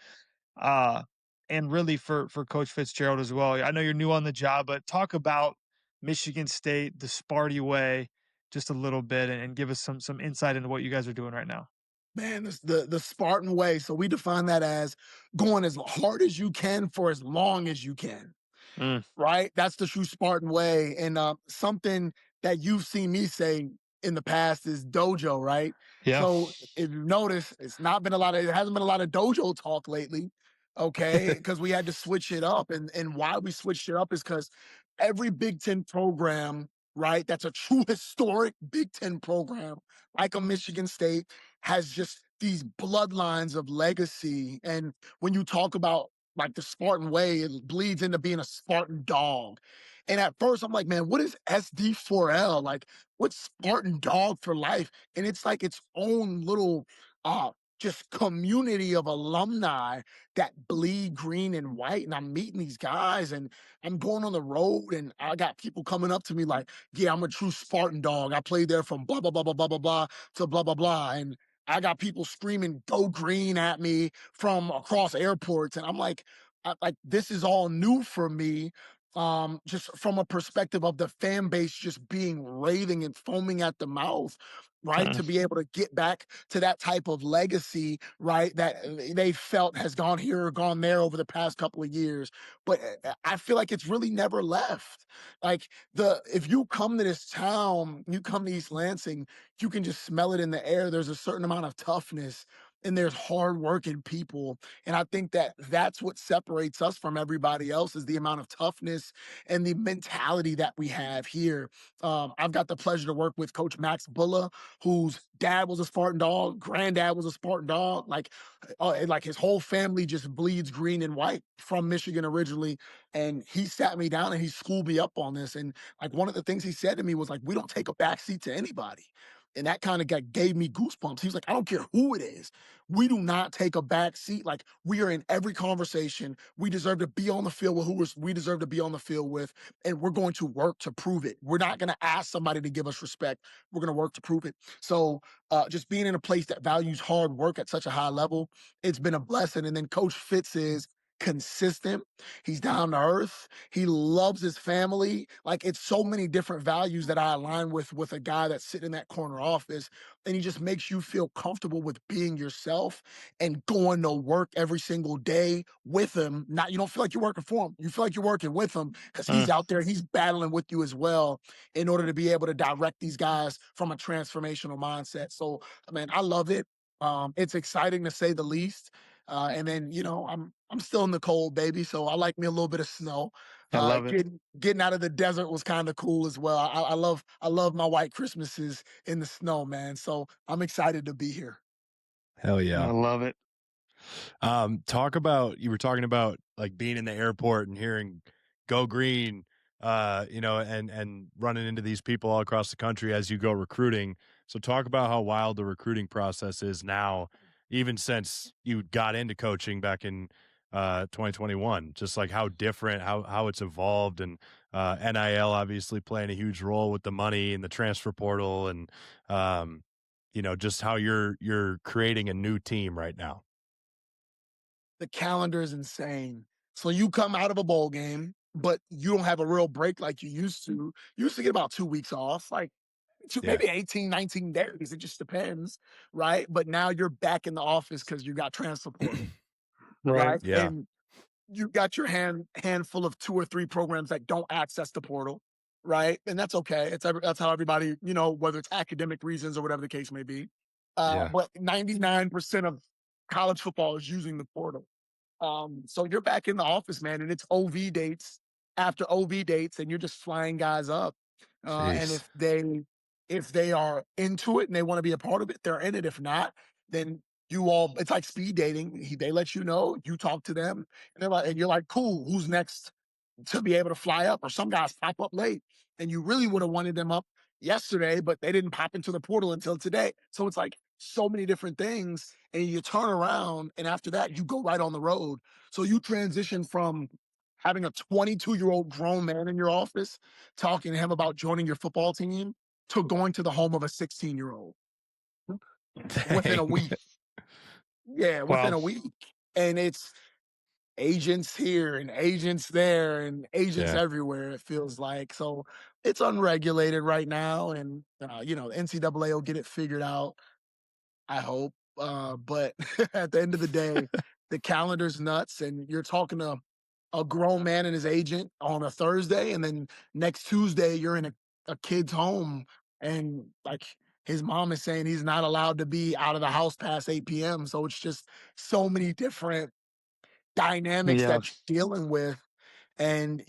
Uh, and really for Coach Fitzgerald as well. I know you're new on the job, but talk about Michigan State, the Sparty way, just a little bit, and give us some insight into what you guys are doing right now. Man, this the Spartan way. So we define that as going as hard as you can for as long as you can. Mm, Right? That's the true Spartan way. And something that you've seen me say in the past is dojo, right? yeah. So if you notice, it hasn't been a lot of dojo talk lately. Okay. Because we had to switch it up. And why we switched it up is because every Big Ten program, right, that's a true historic Big Ten program, like a Michigan State, has just these bloodlines of legacy. And when you talk about like the Spartan way, it bleeds into being a Spartan dog. And at first, I'm like, man, what is SD4L? Like, what's Spartan dog for life? And it's like its own little, just community of alumni that bleed green and white. And I'm meeting these guys, and I'm going on the road, and I got people coming up to me like, yeah, I'm a true Spartan dog. I played there from blah blah blah blah blah blah blah to blah blah blah, and I got people screaming "Go Green" at me from across airports, and I'm like this is all new for me. Just from a perspective of the fan base just being raving and foaming at the mouth, right? Mm, To be able to get back to that type of legacy, right? That they felt has gone here or gone there over the past couple of years. But I feel like it's really never left. Like if you come to this town, you come to East Lansing, you can just smell it in the air. There's a certain amount of toughness, and there's hardworking people. And I think that that's what separates us from everybody else is the amount of toughness and the mentality that we have here. I've got the pleasure to work with Coach Max Bulla, whose dad was a Spartan dog, granddad was a Spartan dog. Like his whole family just bleeds green and white from Michigan originally. And he sat me down and he schooled me up on this. And like one of the things he said to me was like, we don't take a backseat to anybody. And that kind of gave me goosebumps. He was like, I don't care who it is. We do not take a back seat. Like we are in every conversation. We deserve to be on the field with who we deserve to be on the field with. And we're going to work to prove it. We're not going to ask somebody to give us respect. We're going to work to prove it. So just being in a place that values hard work at such a high level, it's been a blessing. And then Coach Fitz is consistent. He's down to earth. He loves his family. Like it's so many different values that I align with a guy that's sitting in that corner office. And he just makes you feel comfortable with being yourself and going to work every single day with him. You don't feel like you're working for him. You feel like you're working with him because he's mm. out there, he's battling with you as well in order to be able to direct these guys from a transformational mindset. So, man, I love it. It's exciting to say the least. And then, I'm still in the cold, baby. So I like me a little bit of snow. I love it. Getting out of the desert was kind of cool as well. I love my white Christmases in the snow, man. So I'm excited to be here. Hell I yeah. love it. You were talking about like being in the airport and hearing "Go Green," and running into these people all across the country as you go recruiting. So talk about how wild the recruiting process is now, even since you got into coaching back in 2021. Just like how different, how it's evolved, and NIL obviously playing a huge role with the money and the transfer portal, and just how you're creating a new team right now. The calendar is insane. So you come out of a bowl game, but you don't have a real break like you used to. You used to get about 2 weeks off. Like to Yeah. maybe 18, 19 days. It just depends, right? But now you're back in the office because you got transfer portal, Right. right? Yeah. And you got your handful of 2 or 3 programs that don't access the portal, right? And that's okay. That's how everybody, whether it's academic reasons or whatever the case may be. Yeah. But 99% of college football is using the portal. So you're back in the office, man, and it's OV dates after OV dates, and you're just flying guys up. And Jeez. if they are into it and they want to be a part of it, they're in it. If not, then it's like speed dating. They let you know, you talk to them, and you're like, cool, who's next to be able to fly up? Or some guys pop up late, and you really would have wanted them up yesterday, but they didn't pop into the portal until today. So it's like so many different things, and you turn around, and after that, you go right on the road. So you transition from having a 22-year-old grown man in your office talking to him about joining your football team to going to the home of a 16-year-old within a Dang. week. Yeah, within Wow. a week. And it's agents here and agents there and agents Yeah. everywhere, it feels like. So it's unregulated right now. And, the NCAA will get it figured out, I hope. But at the end of the day, the calendar's nuts, and you're talking to a grown man and his agent on a Thursday, and then next Tuesday you're in a kid's home, and like his mom is saying he's not allowed to be out of the house past 8 p.m. So it's just so many different dynamics Yeah. that you're dealing with, and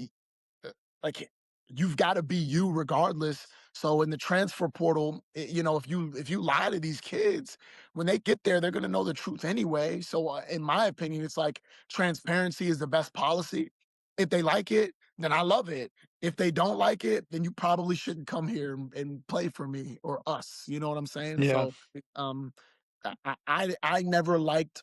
like you've got to be you regardless. So in the transfer portal, if you lie to these kids, when they get there, they're going to know the truth anyway. So in my opinion, it's like transparency is the best policy. If they like it, then I love it. If they don't like it, then you probably shouldn't come here and play for me or us. You know what I'm saying? Yeah. So um, I never liked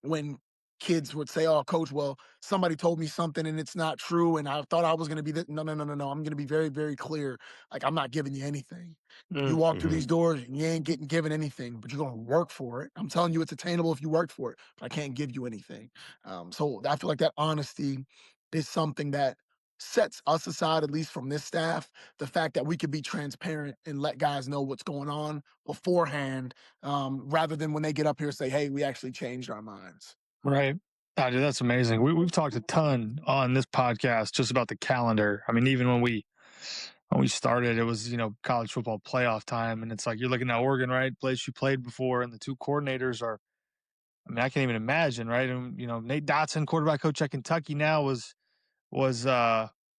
when kids would say, "Oh, coach, well, somebody told me something and it's not true, and I thought I was going to be no, no, no, no, no. I'm going to be very, very clear. Like, I'm not giving you anything. You Mm. walk through Mhm. these doors, and you ain't getting given anything, but you're going to work for it. I'm telling you, it's attainable if you work for it. But I can't give you anything. So I feel like that honesty is something that sets us aside, at least from this staff. The fact that we could be transparent and let guys know what's going on beforehand, rather than when they get up here and say, "Hey, we actually changed our minds." Right. Dude, that's amazing. We've talked a ton on this podcast just about the calendar. I mean, even when we started, it was, college football playoff time. And it's like you're looking at Oregon, right? Place you played before, and the two coordinators are, I mean, I can't even imagine, right? And Nate Dotson, quarterback coach at Kentucky now was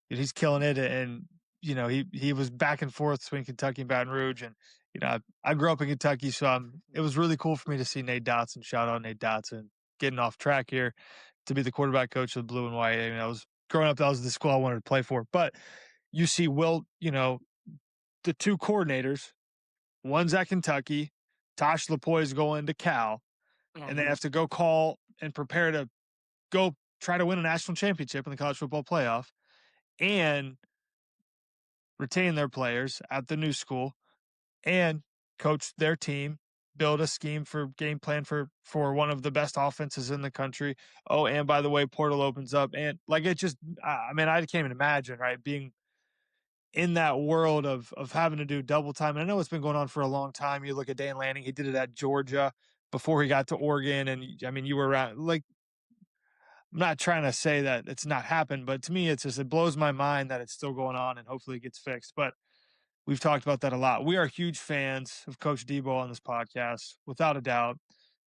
he's killing it. And he was back and forth between Kentucky and Baton Rouge. And I grew up in Kentucky, so it was really cool for me to see Nate Dotson. Shout out Nate Dotson, getting off track here, to be the quarterback coach of the Blue and White. I mean, I was growing up, that was the school I wanted to play for. But you see, the two coordinators, one's at Kentucky, Tosh Lapoy is going to Cal, and they have to go call and prepare to go try to win a national championship in the college football playoff and retain their players at the new school and coach their team, build a scheme for game plan for one of the best offenses in the country. Oh, and by the way, portal opens up, and like it just, I mean, I can't even imagine, right, being in that world of having to do double time. And I know it's been going on for a long time. You look at Dan Lanning; he did it at Georgia before he got to Oregon, and I mean, you were around. Like, I'm not trying to say that it's not happened, but to me, it blows my mind that it's still going on, and hopefully it gets fixed. But we've talked about that a lot. We are huge fans of Coach Debo on this podcast, without a doubt.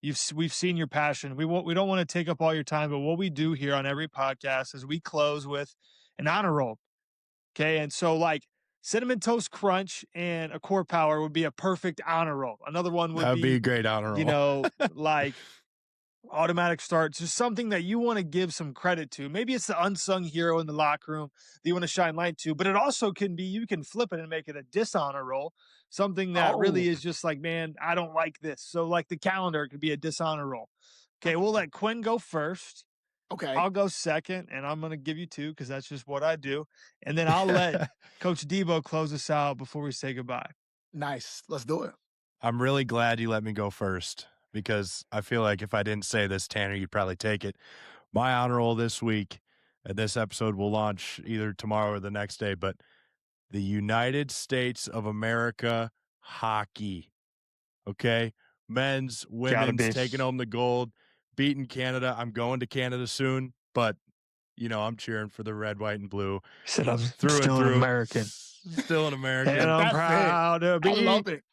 We've seen your passion. We don't want to take up all your time, but what we do here on every podcast is we close with an honor roll. Okay, and so like Cinnamon Toast Crunch and a Core Power would be a perfect honor roll. Another one would That'd be be, a great honor roll. like automatic starts, just something that you want to give some credit to. Maybe it's the unsung hero in the locker room that you want to shine light to, but it also can be, you can flip it and make it a dishonor roll, something that really Oh, is just like, man, I don't like this. So like the calendar could be a dishonor roll. Okay, we'll let Quinn go first. okay. I'll go second, and I'm going to give you two because that's just what I do. And then I'll let Coach Debo close us out before we say goodbye. Nice. Let's do it. I'm really glad you let me go first because I feel like if I didn't say this, Tanner, you'd probably take it. My honor roll this week, and this episode will launch either tomorrow or the next day, but the United States of America hockey. Okay? Men's, women's, taking home the gold, beating Canada. I'm going to Canada soon, but I'm cheering for the red, white, and blue. He said, I'm Through still and an through. American. Still an American. And I'm That's proud to it. be. I love it.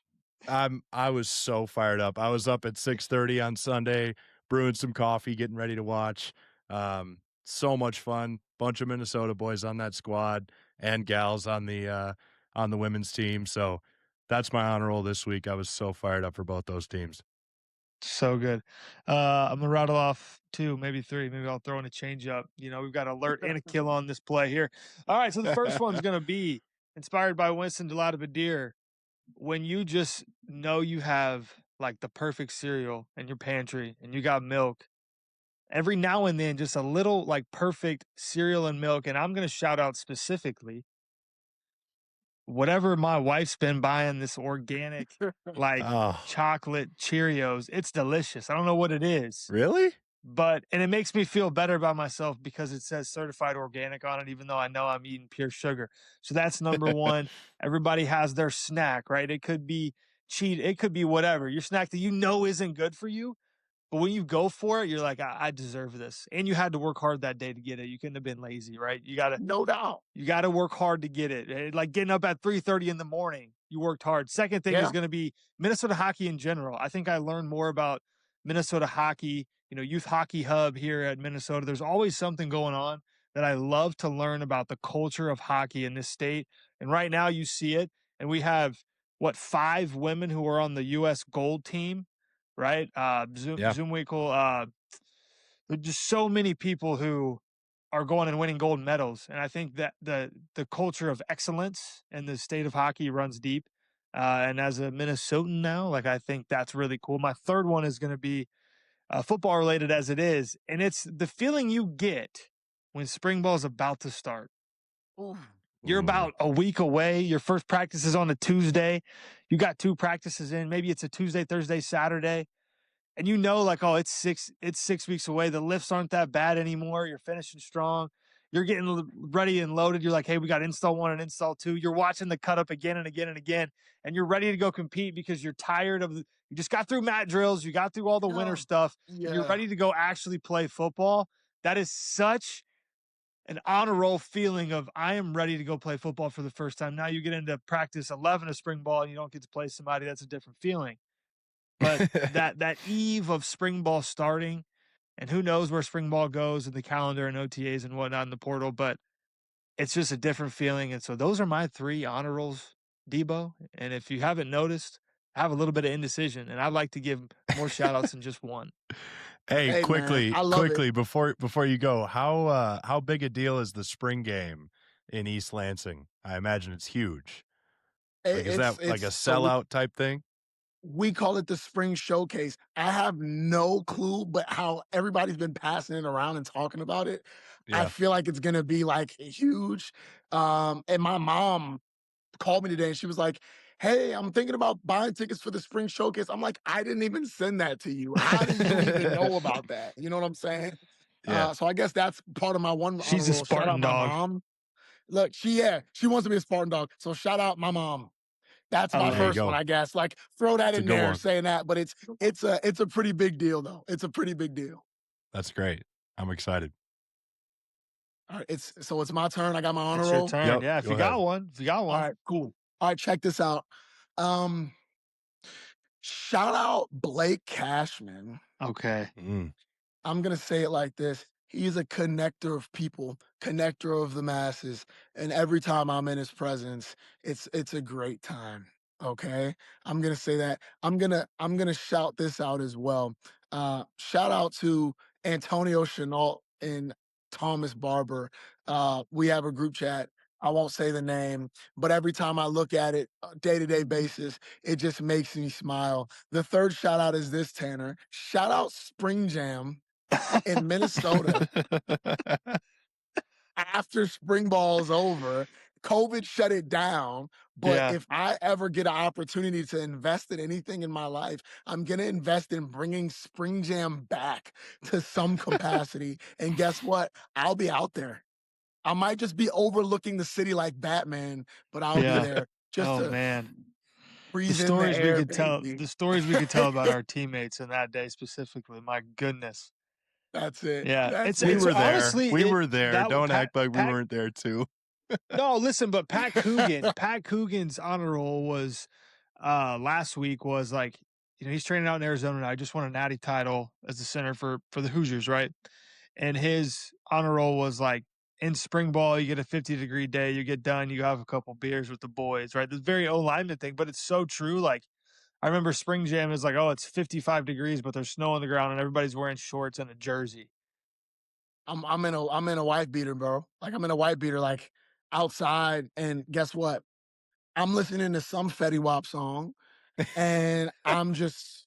I was so fired up. I was up at 6:30 on Sunday, brewing some coffee, getting ready to watch. So much fun. Bunch of Minnesota boys on that squad and gals on the women's team. So that's my honor roll this week. I was so fired up for both those teams. So good. I'm gonna rattle off 2, maybe 3. Maybe I'll throw in a change up. We've got alert and a kill on this play here. All right, so the first one's gonna be inspired by Winston DeLattiboudere. When you just know you have like the perfect cereal in your pantry and you got milk, every now and then just a little like perfect cereal and milk. And I'm gonna shout out specifically whatever my wife's been buying, this organic like chocolate Cheerios. It's delicious. I don't know what it is. Really? And it makes me feel better about myself because it says certified organic on it, even though I know I'm eating pure sugar. So that's number one. Everybody has their snack, right? It could be it could be whatever. Your snack that isn't good for you. But when you go for it, you're like, I deserve this. And you had to work hard that day to get it. You couldn't have been lazy, right? No doubt. You got to work hard to get it. Like getting up at 3:30 in the morning, you worked hard. Second thing is going to be Minnesota hockey in general. I think I learned more about Minnesota hockey, youth hockey hub here at Minnesota. There's always something going on that I love to learn about the culture of hockey in this state. And right now you see it. And we have 5 women who are on the U.S. gold team, right? Zoomwinkle. There's just so many people who are going and winning gold medals. And I think that the culture of excellence in the state of hockey runs deep. And as a Minnesotan now, I think that's really cool. My third one is going to be football related as it is. And it's the feeling you get when spring ball is about to start. Ooh. You're about a week away. Your first practice is on a Tuesday. You got 2 practices in. Maybe it's a Tuesday, Thursday, Saturday. And it's 6 weeks away. The lifts aren't that bad anymore. You're finishing strong. You're getting ready and loaded. You're like, hey, we got install 1 and install 2. You're watching the cut up again and again and again. And you're ready to go compete because you're tired you just got through mat drills. You got through all the winter stuff. Yeah. And you're ready to go actually play football. That is such an honor roll feeling of I am ready to go play football for the first time. Now you get into practice 11 of spring ball and you don't get to play somebody. That's a different feeling. But that eve of spring ball starting, and who knows where spring ball goes in the calendar and OTAs and whatnot in the portal, but it's just a different feeling. And so those are my 3 honor rolls, Debo. And if you haven't noticed, I have a little bit of indecision, and I'd like to give more shout outs than just one. Hey, quickly, man, I love quickly it. before you go, how big a deal is the spring game in East Lansing? I imagine it's huge. Is that like a sellout type thing? We call it the spring showcase. I have no clue, but how everybody's been passing it around and talking about it. Yeah. I feel like it's gonna be huge. And my mom called me today and she was like, hey, I'm thinking about buying tickets for the spring showcase. I'm like, I didn't even send that to you. How do you even know about that? You know what I'm saying? Yeah. So I guess that's part of my one. She's a Spartan dog. My mom. Look, she wants to be a Spartan dog. So shout out my mom. That's my first one, I guess. Throw that in there, saying that. But it's a pretty big deal, though. It's a pretty big deal. That's great. I'm excited. All right, it's my turn. I got my honor It's roll. your turn. Yep, Yeah, if you got one. All right, cool. All right, check this out. Shout out Blake Cashman. Okay. I'm gonna say it like this. He's a connector of people, connector of the masses, and every time I'm in his presence, it's a great time. Okay, I'm gonna say that. I'm gonna shout this out as well. Shout out to Antonio Chenault and Thomas Barber. We have a group chat. I won't say the name, but every time I look at it day-to-day basis, it just makes me smile. The third shout out is this, Tanner. Shout out Spring Jam in Minnesota. After spring ball is over, COVID shut it down. But if I ever get an opportunity to invest in anything in my life, I'm going to invest in bringing Spring Jam back to some capacity. And guess what? I'll be out there. I might just be overlooking the city like Batman, but I'll be Yeah. there just Oh to man. breathe in the air, baby. The stories we could tell about our teammates in that day specifically, my goodness. That's it. Yeah. That's We it. were there. honestly We were there. Don't Pat, act like we Pat, weren't there too. No, listen, but Pat Coogan's honor roll was last week was like, he's training out in Arizona now. I just won a natty title as the center for the Hoosiers, right? And his honor roll was like, in spring ball, you get a 50-degree day, you get done, you have a couple beers with the boys, right? This very O-lineman thing, but it's so true. Like, I remember spring jam is like, oh, it's 55 degrees, but there's snow on the ground and everybody's wearing shorts and a jersey. I'm in a wife beater, bro. Like I'm in a white beater, like outside, and guess what? I'm listening to some Fetty Wap song, and I'm just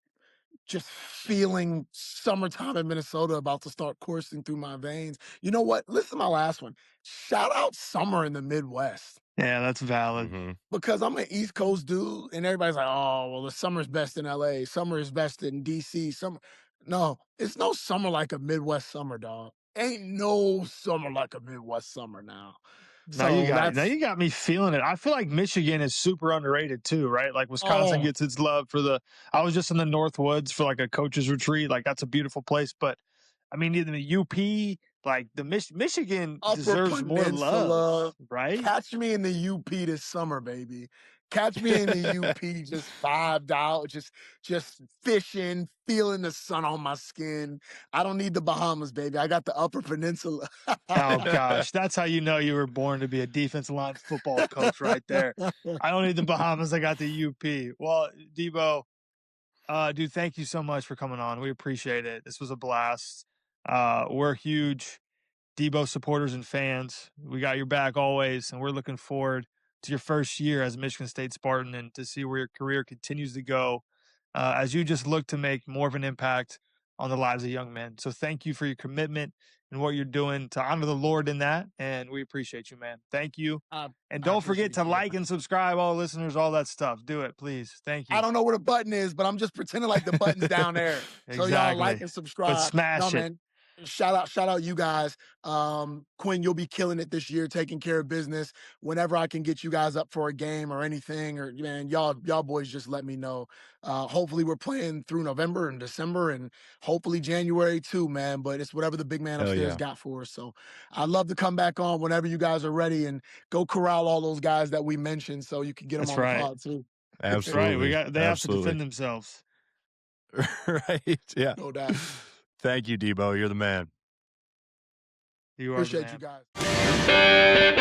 feeling summertime in Minnesota about to start coursing through my veins. You know what? Listen to my last one. Shout out summer in the Midwest. Yeah, that's valid. Mm-hmm. Because I'm an East Coast dude, and everybody's like, "Oh, well, the summer's best in LA. Summer is best in DC. Summer." No, it's no summer like a Midwest summer, dog. Ain't no summer like a Midwest summer now. Now you So got me feeling it. I feel like Michigan is super underrated too, right? Like Wisconsin gets its love for I was just in the North Woods for like a coach's retreat. Like that's a beautiful place, but I mean, even the UP, like the Michigan Upper deserves more Peninsula. love, right? Catch me in the UP this summer, baby. Catch me in the UP just $5, just fishing, feeling the sun on my skin. I don't need the Bahamas, baby. I got the Upper Peninsula. Oh gosh, that's how you know you were born to be a defensive line football coach right there. I don't need the Bahamas, I got the UP. Well, Debo, dude, thank you so much for coming on. We appreciate it. This was a blast. We're huge Debo supporters and fans. We got your back always, and we're looking forward to your first year as a Michigan State Spartan and to see where your career continues to go as you just look to make more of an impact on the lives of young men. So thank you for your commitment and what you're doing to honor the Lord in that, and we appreciate you, man. Thank you. And don't forget to like and subscribe, all listeners, all that stuff. Do it, please. Thank you. I don't know where the button is, but I'm just pretending like the button's down there. So y'all like and subscribe. But smash it. Man. Shout out you guys. Quinn, you'll be killing it this year, taking care of business. Whenever I can get you guys up for a game or anything, or man, y'all boys just let me know. Hopefully we're playing through November and December and hopefully January too, man. But it's whatever the big man upstairs got for us. So I'd love to come back on whenever you guys are ready and go corral all those guys that we mentioned so you can get them on the pod too. Absolutely. Right. They have to defend themselves. Right. Yeah. No doubt. Thank you, Debo. You're the man. You are Appreciate the man. you guys.